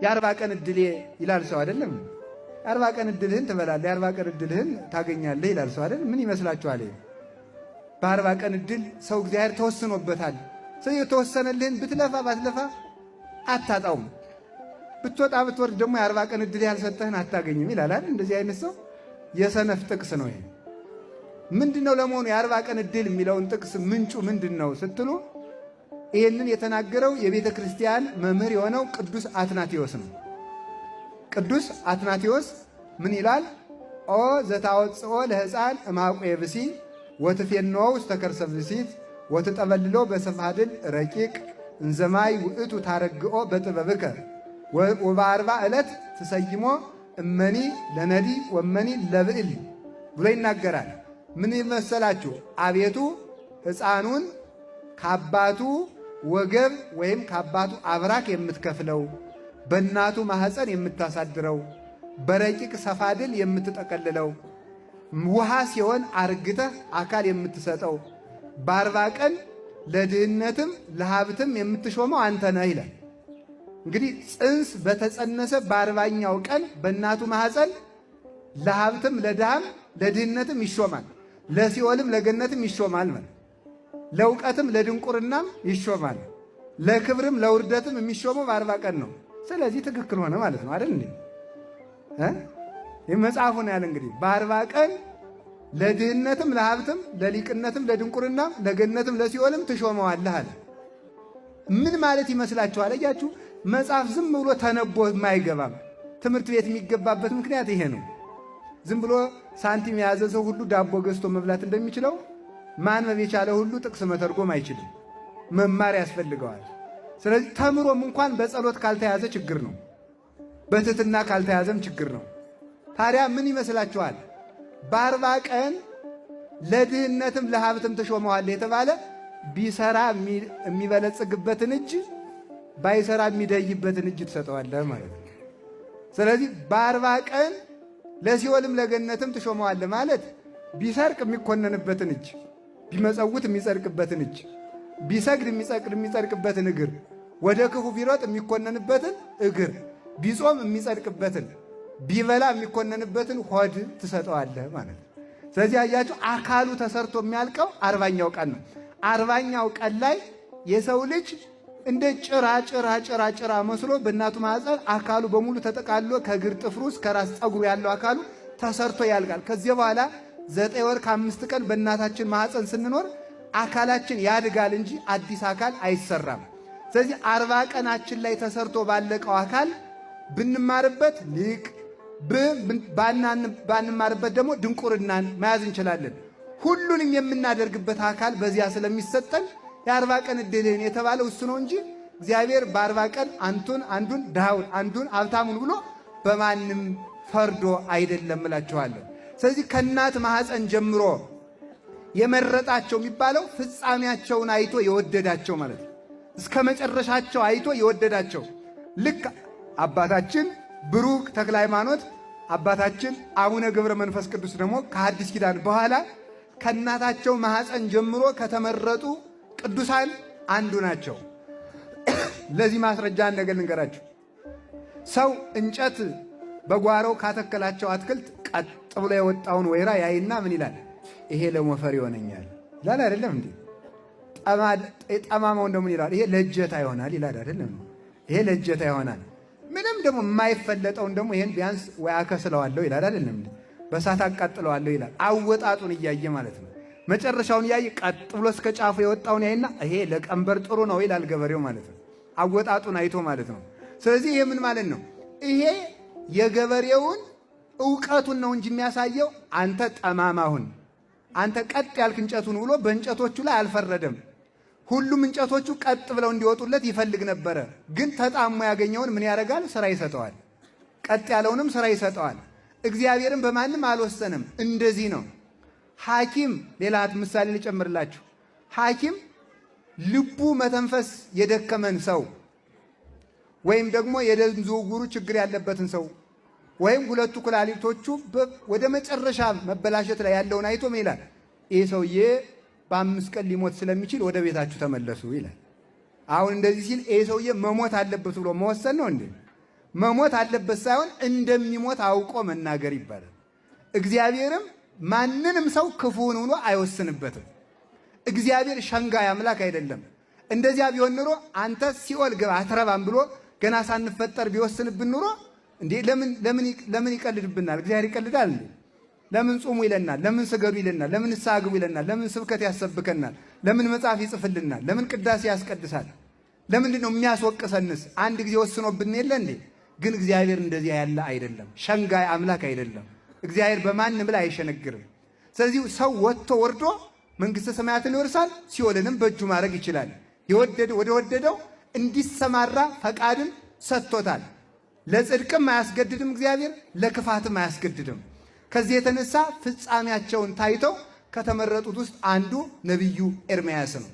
የአርባ ቀን እድሌ ይላል ሰው አይደለም? የአርባ ቀን እድልህን ትበላለህ፣ የአርባ ቀን እድልህን ታገኛለህ ይላል ሰው አይደል? ምን ይመስላችኋል? በአርባ ቀን እድል ሰው እግዚአብሔር ተወስኖበታል። ሰው የተወሰነልህን ብትለፋ ባትለፋ አታጣውም። ብትወጣ ብትወርድ ደግሞ የአርባ ቀን እድል ያልሰጠህን አታገኝም ይላል አይደል? እንደዚህ አይነት ሰው የሰነፍ ጥቅስ ነው ይሄ። ምንድነው ለመሆኑ የአርባ ቀን እድል የሚለውን ጥቅስ ምንጩ ምንድነው ስትሉ ይህንን የተናገረው የቤተ ክርስቲያን መምህር የሆነው ቅዱስ አትናቴዎስ ነው። ቅዱስ አትናቴዎስ ምን ይላል? ኦ ዘታወፅኦ ለሕፃን እማቆየ ብሲ ወትፌንዎ ውስተ ከርሰ ብእሲት ወትጠበልሎ በሰፋድል ረቂቅ እንዘማይ ውእቱ ታረግኦ በጥበብከ ወበአርባ ዕለት ትሰይሞ እመኒ ለነዲ ወመኒ ለብዕል ብሎ ይናገራል። ምን መሰላችሁ? አቤቱ ሕፃኑን ከአባቱ ወገብ ወይም ከአባቱ አብራክ የምትከፍለው፣ በእናቱ ማኅፀን የምታሳድረው፣ በረቂቅ ሰፋድል የምትጠቀልለው፣ ውሃ ሲሆን አርግተህ አካል የምትሰጠው፣ በአርባ ቀን ለድህነትም ለሀብትም የምትሾመው አንተ ነህ ይላል። እንግዲህ ጽንስ በተጸነሰ በአርባኛው ቀን በእናቱ ማኅፀን ለሀብትም ለድሃም ለድህነትም ይሾማል፣ ለሲኦልም ለገነትም ይሾማል ማለት፣ ለእውቀትም ለድንቁርናም ይሾማል፣ ለክብርም ለውርደትም የሚሾመው በአርባ ቀን ነው። ስለዚህ ትክክል ሆነ ማለት ነው አይደል እንዴ? ይህ መጽሐፉ ነው ያለ። እንግዲህ በአርባ ቀን ለድህነትም ለሀብትም ለሊቅነትም ለድንቁርናም ለገነትም ለሲኦልም ትሾመዋለህ አለ። ምን ማለት ይመስላችኋል? አያችሁ፣ መጽሐፍ ዝም ብሎ ተነቦ የማይገባም ትምህርት ቤት የሚገባበት ምክንያት ይሄ ነው። ዝም ብሎ ሳንቲም የያዘ ሰው ሁሉ ዳቦ ገዝቶ መብላት እንደሚችለው ማንበብ የቻለ ሁሉ ጥቅስ መተርጎም አይችልም። መማር ያስፈልገዋል። ስለዚህ ተምሮም እንኳን በጸሎት ካልተያዘ ችግር ነው፣ በትሕትና ካልተያዘም ችግር ነው። ታዲያ ምን ይመስላችኋል? በአርባ ቀን ለድህነትም ለሀብትም ተሾመዋል የተባለ ቢሰራ የሚበለጽግበትን እጅ ባይሰራ የሚደይበትን እጅ ትሰጠዋለህ ማለት ነው። ስለዚህ በአርባ ቀን ለሲኦልም ለገነትም ትሾመዋለህ ማለት ቢሰርቅ የሚኮነንበትን እጅ፣ ቢመጸውት የሚጸድቅበትን እጅ፣ ቢሰግድ የሚጸድቅበትን እግር፣ ወደ ክፉ ቢሮጥ የሚኮነንበትን እግር፣ ቢጾም የሚጸድቅበትን፣ ቢበላ የሚኮነንበትን ሆድ ትሰጠዋለህ ማለት ነው። ስለዚህ አያችሁ አካሉ ተሰርቶ የሚያልቀው አርባኛው ቀን ነው። አርባኛው ቀን ላይ የሰው ልጅ እንደ ጭራ መስሎ በእናቱ ማኅፀን አካሉ በሙሉ ተጠቃሎ ከእግር ጥፍሩ እስከ ራስ ፀጉሩ ያለው አካሉ ተሰርቶ ያልቃል። ከዚህ በኋላ 9 ወር ከ5 ቀን በእናታችን ማኅፀን ስንኖር አካላችን ያድጋል እንጂ አዲስ አካል አይሰራም። ስለዚህ 40 ቀናችን ላይ ተሰርቶ ባለቀው አካል ብንማርበት ሊቅ፣ ባንማርበት ደግሞ ድንቁርናን መያዝ እንችላለን። ሁሉንም የምናደርግበት አካል በዚያ ስለሚሰጠን የ40 ቀን እድልህን የተባለው እሱ ነው እንጂ እግዚአብሔር በ40 ቀን አንዱን ድሃውን አንዱን ሀብታሙን ብሎ በማንም ፈርዶ አይደለም እላችኋለሁ። ስለዚህ ከእናት ማኅፀን ጀምሮ የመረጣቸው የሚባለው ፍጻሜያቸውን አይቶ የወደዳቸው ማለት ነው። እስከ መጨረሻቸው አይቶ የወደዳቸው ልክ አባታችን ብሩክ ተክለ ሃይማኖት አባታችን አቡነ ገብረ መንፈስ ቅዱስ ደግሞ ከሐዲስ ኪዳን በኋላ ከእናታቸው ማኅፀን ጀምሮ ከተመረጡ ቅዱሳን አንዱ ናቸው። ለዚህ ማስረጃ ነገር ልንገራችሁ። ሰው እንጨት በጓሮው ካተከላቸው አትክልት ቀጥ ብሎ የወጣውን ወይራ ያይና ምን ይላል? ይሄ ለሞፈር ይሆነኛል ይላል አይደለም እንዴ? ጠማማውን ደግሞ ይላል ይሄ ለእጀታ ይሆናል ይላል አይደለም? ይሄ ለእጀታ ይሆናል። ምንም ደግሞ የማይፈለጠውን ደግሞ ይሄን ቢያንስ ወይ አከስለዋለሁ ይላል አይደለም እንዴ? በሳት አቃጥለዋለሁ ይላል። አወጣጡን እያየ ማለት ነው። መጨረሻውን እያየ ቀጥ ብሎ እስከ ጫፉ የወጣውን ያይና ይሄ ለቀንበር ጥሩ ነው ይላል ገበሬው ማለት ነው። አወጣጡን አይቶ ማለት ነው። ስለዚህ ይሄ ምን ማለት ነው? ይሄ የገበሬውን ዕውቀቱን ነው እንጂ የሚያሳየው አንተ ጠማማሁን አንተ ቀጥ ያልክ እንጨቱን ብሎ በእንጨቶቹ ላይ አልፈረደም። ሁሉም እንጨቶቹ ቀጥ ብለው እንዲወጡለት ይፈልግ ነበረ። ግን ተጣሞ ያገኘውን ምን ያደርጋል? ሥራ ይሰጠዋል። ቀጥ ያለውንም ሥራ ይሰጠዋል። እግዚአብሔርን በማንም አልወሰንም። እንደዚህ ነው ሐኪም። ሌላ ምሳሌ ልጨምርላችሁ። ሐኪም ልቡ መተንፈስ የደከመን ሰው ወይም ደግሞ የደም ዝውውሩ ችግር ያለበትን ሰው ወይም ሁለቱ ኩላሊቶቹ ወደ መጨረሻ መበላሸት ላይ ያለውን አይቶ ምን ይላል? ይህ ሰውዬ በ5 ቀን ሊሞት ስለሚችል ወደ ቤታችሁ ተመለሱ ይላል። አሁን እንደዚህ ሲል ይህ ሰውዬ መሞት አለበት ብሎ መወሰን ነው እንዴ? መሞት አለበት ሳይሆን እንደሚሞት አውቆ መናገር ይባላል። እግዚአብሔርም ማንንም ሰው ክፉውን ሆኖ አይወስንበትም። እግዚአብሔር ሸንጋይ አምላክ አይደለም። እንደዚያ ቢሆን ኑሮ አንተ ሲኦል ግባ አትረባም ብሎ ገና ሳንፈጠር ቢወስንብን ኑሮ እንዴ ለምን ይቀልድብናል? እግዚአብሔር ይቀልዳል እንዴ? ለምን ጹሙ ይለናል? ለምን ስገዱ ይለናል? ለምን ንስሐ ግቡ ይለናል? ለምን ስብከት ያሰብከናል? ለምን መጽሐፍ ይጽፍልናል? ለምን ቅዳሴ ያስቀድሳል? ለምንድን ነው የሚያስወቅሰንስ? አንድ ጊዜ ወስኖብን የለ እንዴ? ግን እግዚአብሔር እንደዚያ ያለ አይደለም። ሸንጋይ አምላክ አይደለም። እግዚአብሔር በማንም ላይ አይሸነግርም። ስለዚህ ሰው ወጥቶ ወርዶ መንግሥተ ሰማያትን ይወርሳል፣ ሲኦልንም በእጁ ማድረግ ይችላል። ወደ ወደደው እንዲሰማራ ፈቃድን ሰጥቶታል። ለጽድቅም አያስገድድም እግዚአብሔር፣ ለክፋትም አያስገድድም። ከዚህ የተነሳ ፍጻሜያቸውን ታይተው ከተመረጡት ውስጥ አንዱ ነቢዩ ኤርምያስ ነው።